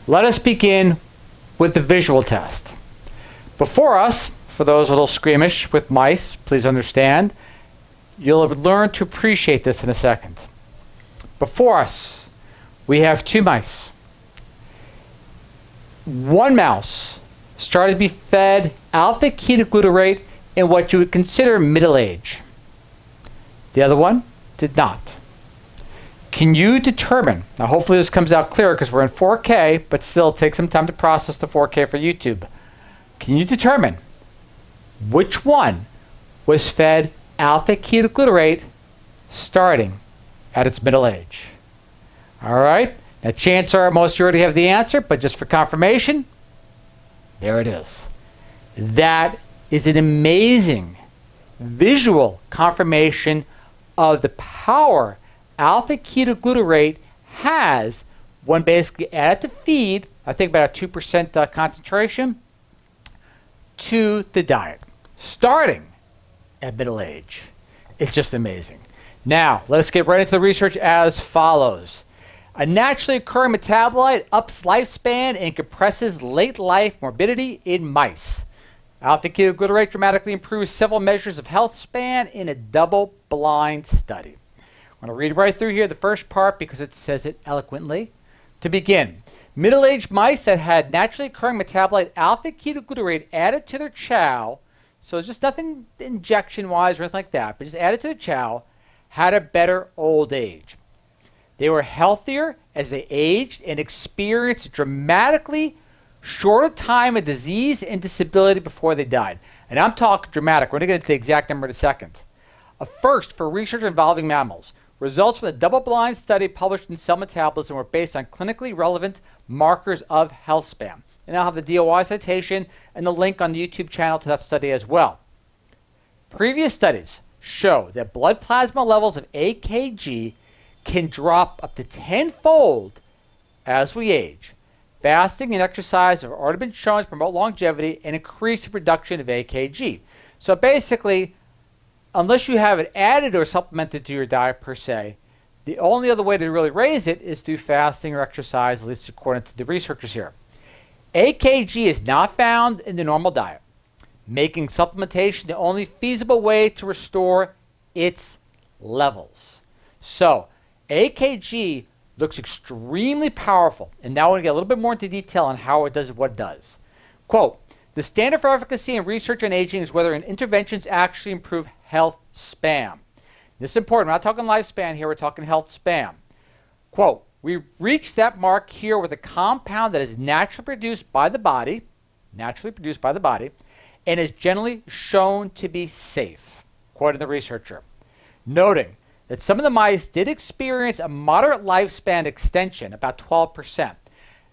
Let us begin with the visual test. Before us, for those a little squeamish with mice, please understand, you'll learn to appreciate this in a second. Before us, we have two mice. One mouse started to be fed alpha-ketoglutarate in what you would consider middle age. The other one did not. Can you determine, now hopefully this comes out clearer because we're in 4K, but still take some time to process the 4K for YouTube. Can you determine which one was fed alpha-ketoglutarate starting at its middle age? All right, now chances are most of you already have the answer, but just for confirmation, there it is. That is an amazing visual confirmation of the power alpha-ketoglutarate has when basically added to feed, I think about a 2% concentration, to the diet, starting at middle age. It's just amazing. Now, let's get right into the research as follows. A naturally occurring metabolite ups lifespan and compresses late life morbidity in mice. Alpha-ketoglutarate dramatically improves several measures of health span in a double-blind study. I'm going to read right through here the first part because it says it eloquently. To begin, middle-aged mice that had naturally occurring metabolite alpha-ketoglutarate added to their chow, so it's just nothing injection-wise or anything like that, but just added to the chow, had a better old age. They were healthier as they aged and experienced dramatically shorter time of disease and disability before they died. And I'm talking dramatic. We're going to get into the exact number in a second. A first for research involving mammals. Results from the double-blind study published in Cell Metabolism were based on clinically relevant markers of health span. And I'll have the DOI citation and the link on the YouTube channel to that study as well. Previous studies show that blood plasma levels of AKG can drop up to tenfold as we age. Fasting and exercise have already been shown to promote longevity and increase the production of AKG. So basically, unless you have it added or supplemented to your diet per se, the only other way to really raise it is through fasting or exercise, at least according to the researchers here. AKG is not found in the normal diet, making supplementation the only feasible way to restore its levels. So, AKG looks extremely powerful, and now we're going to get a little bit more into detail on how it does what it does. Quote, the standard for efficacy in research on aging is whether interventions actually improve health span. This is important. We're not talking lifespan here. We're talking health span. Quote, we reached that mark here with a compound that is naturally produced by the body, and is generally shown to be safe, quoting the researcher. Noting that some of the mice did experience a moderate lifespan extension, about 12%.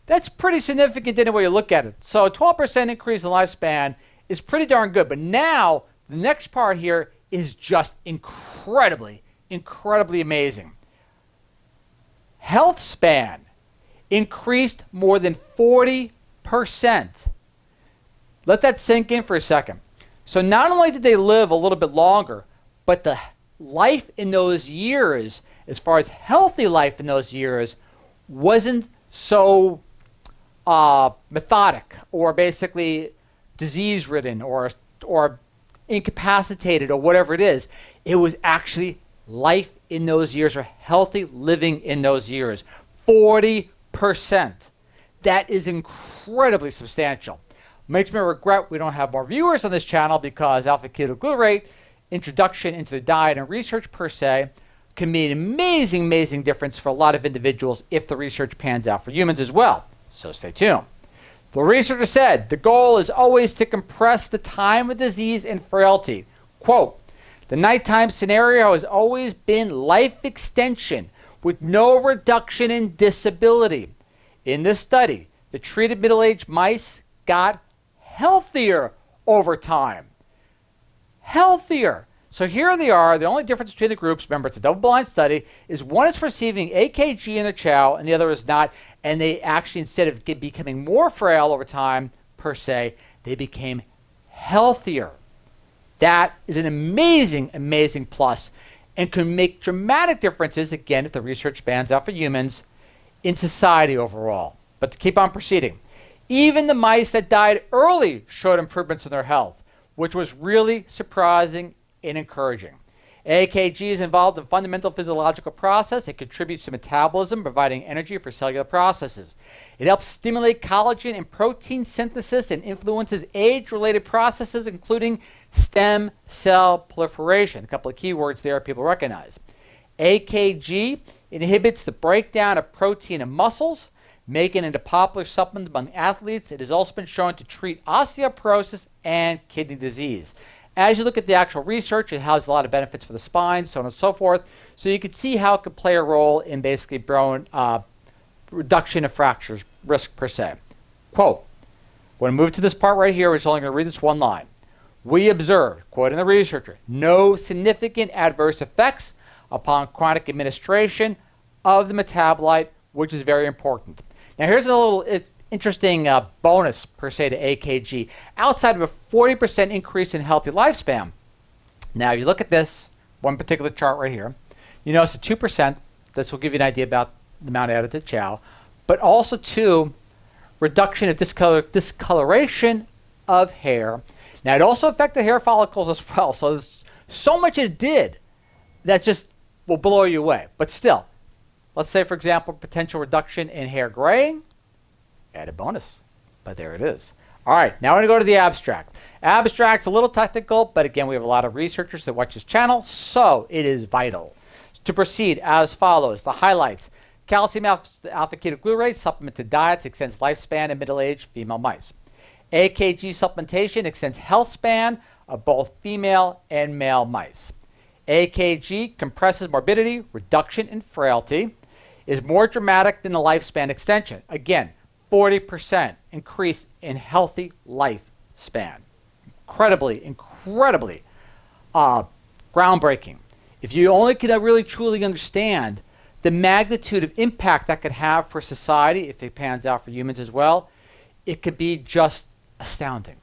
That's pretty significant any way you look at it. So a 12% increase in lifespan is pretty darn good. But now, the next part here is just incredibly, incredibly amazing. Health span increased more than 40%. Let that sink in for a second. So not only did they live a little bit longer, but the life in those years, as far as healthy life in those years, wasn't so methodic or basically disease-ridden or incapacitated or whatever it is. It was actually life in those years or healthy living in those years. 40%. That is incredibly substantial. Makes me regret we don't have more viewers on this channel because alpha-ketoglutarate introduction into the diet and research per se can be an amazing, amazing difference for a lot of individuals if the research pans out for humans as well. So stay tuned. The researcher said the goal is always to compress the time of disease and frailty. Quote, the nighttime scenario has always been life extension with no reduction in disability. In this study, the treated middle-aged mice got healthier over time. Healthier. So here they are. The only difference between the groups, remember it's a double-blind study, is one is receiving AKG in their chow and the other is not. And they actually, instead of becoming more frail over time, per se, they became healthier. That is an amazing, amazing plus and can make dramatic differences, again, if the research pans out for humans, in society overall. But to keep on proceeding, even the mice that died early showed improvements in their health, which was really surprising and encouraging. AKG is involved in fundamental physiological process. It contributes to metabolism, providing energy for cellular processes. It helps stimulate collagen and protein synthesis and influences age-related processes, including stem cell proliferation. A couple of keywords there people recognize. AKG inhibits the breakdown of protein in muscles, making it a popular supplement among athletes. It has also been shown to treat osteoporosis and kidney disease. As you look at the actual research, it has a lot of benefits for the spine, so on and so forth. So you can see how it could play a role in basically reduction of fractures risk per se. Quote, when I move to this part right here, we're only going to read this one line. We observed, quoting the researcher, no significant adverse effects upon chronic administration of the metabolite, which is very important. Now here's a little interesting bonus per se to AKG. Outside of a 40% increase in healthy lifespan, now you look at this one particular chart right here, you notice a 2%, this will give you an idea about the amount added to chow, but also two, reduction of discoloration of hair. Now it also affected hair follicles as well, so there's so much it did that just will blow you away. But still, let's say for example potential reduction in hair graying, added bonus, but there it is. All right, now we're going to go to the abstract. Abstract's a little technical, but again, we have a lot of researchers that watch this channel, so it is vital. To proceed as follows, the highlights. Calcium alpha-ketoglutarate supplemented diets extends lifespan in middle-aged female mice. AKG supplementation extends health span of both female and male mice. AKG compresses morbidity, reduction in frailty, is more dramatic than the lifespan extension. Again, 40% increase in healthy lifespan. Incredibly groundbreaking. If you only could really truly understand the magnitude of impact that could have for society, if it pans out for humans as well, it could be just astounding.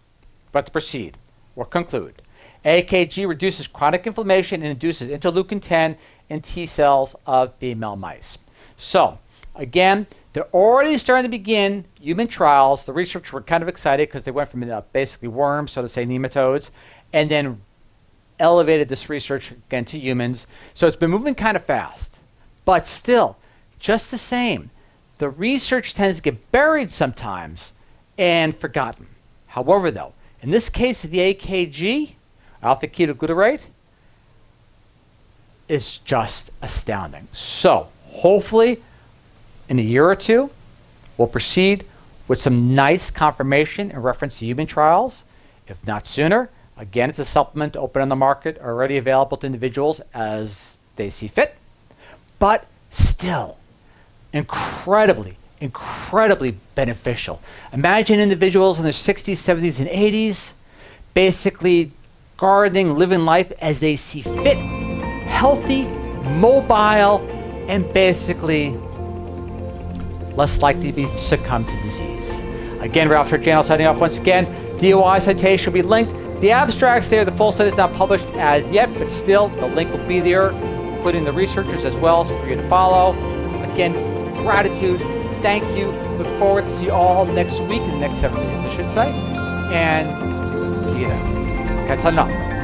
But to proceed, we'll conclude. AKG reduces chronic inflammation and induces interleukin-10 in T cells of female mice. So, again, they're already starting to begin human trials. The researchers were kind of excited because they went from basically worms, so to say, nematodes, and then elevated this research again to humans. So it's been moving kind of fast. But still, just the same, the research tends to get buried sometimes and forgotten. However, though, in this case, the AKG, alpha-ketoglutarate, is just astounding. So, hopefully, in a year or two, we'll proceed with some nice confirmation in reference to human trials. If not sooner, again, it's a supplement open on the market, already available to individuals as they see fit. But still, incredibly beneficial. Imagine individuals in their 60s, 70s, and 80s basically gardening, living life as they see fit, healthy, mobile, and basically less likely to succumb to disease. Again, Ralph Church Channel signing off once again. DOI citation will be linked. The abstract's there. The full study is not published as yet, but still, the link will be there, including the researchers as well, so for you to follow. Again, gratitude. Thank you. Look forward to see you all next week, in the next 7 days, I should say. And see you then. Okay, signing off.